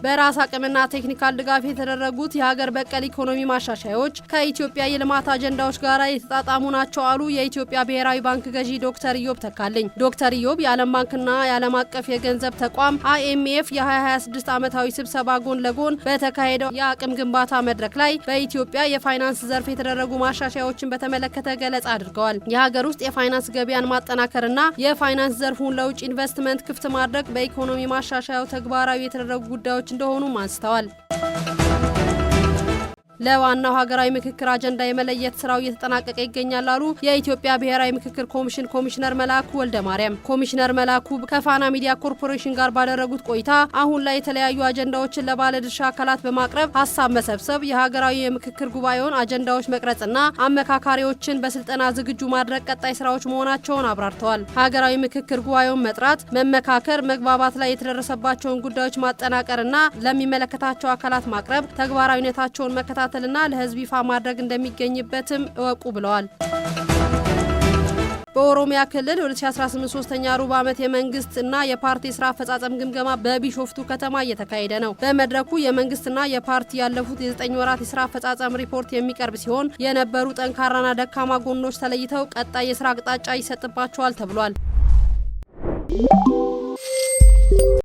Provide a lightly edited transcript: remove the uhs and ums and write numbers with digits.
በራስ አቅምና ቴክኒካል ድጋፍ የተደረጉት የሀገር በቀል ኢኮኖሚ ማሻሻያዎች ከኢትዮጵያ የልማት አጀንዳዎች ጋር የተጣጣሙ ናቸው አሉ የኢትዮጵያ ብሔራዊ ባንክ ገዢ ዶክተር ኢዮብ ተካልኝ። ዶክተር ኢዮብ የዓለም ባንክና የዓለም አቀፍ የገንዘብ ተቋም IMF የ2026 ዓመታዊ ስብሰባ ጎን ለጎን በተካሄደው የአቅም ግንባታ መድረክ ላይ በኢትዮጵያ የፋይናንስ ዘርፍ የተደረጉ ማሻሻያዎችን በተመለከተ ገለጻ አድርገዋል። የሀገር ውስጥ የፋይናንስ ገበያን ማጠናከርና የፋይናንስ ዘርፉን ለውጭ ኢንቨስትመንት ክፍት ማድረግ በኢኮኖሚ ማሻሻያው ተግባራዊ የተደረጉ ጉዳዮች እንደሆኑ አንስተዋል። ለዋናው ሀገራዊ ምክክር አጀንዳ የመለየት ስራው እየተጠናቀቀ ይገኛል አሉ የኢትዮጵያ ብሔራዊ ምክክር ኮሚሽን ኮሚሽነር መላኩ ወልደማርያም። ኮሚሽነር መላኩ ከፋና ሚዲያ ኮርፖሬሽን ጋር ባደረጉት ቆይታ አሁን ላይ የተለያዩ አጀንዳዎችን ለባለድርሻ አካላት በማቅረብ ሀሳብ መሰብሰብ፣ የሀገራዊ የምክክር ጉባኤውን አጀንዳዎች መቅረጽና አመካካሪዎችን በስልጠና ዝግጁ ማድረግ ቀጣይ ስራዎች መሆናቸውን አብራርተዋል። ሀገራዊ ምክክር ጉባኤውን መጥራት፣ መመካከር፣ መግባባት ላይ የተደረሰባቸውን ጉዳዮች ማጠናቀርና ለሚመለከታቸው አካላት ማቅረብ፣ ተግባራዊነታቸውን መከታተልና ለህዝብ ይፋ ማድረግ እንደሚገኝበትም እወቁ ብለዋል። በኦሮሚያ ክልል 2018 ሶስተኛ ሩብ ዓመት የመንግስትና የፓርቲ ስራ አፈጻጸም ግምገማ በቢሾፍቱ ከተማ እየተካሄደ ነው። በመድረኩ የመንግስትና የፓርቲ ያለፉት የ9 ወራት የስራ አፈጻጸም ሪፖርት የሚቀርብ ሲሆን የነበሩ ጠንካራና ደካማ ጎኖች ተለይተው ቀጣይ የስራ አቅጣጫ ይሰጥባቸዋል ተብሏል።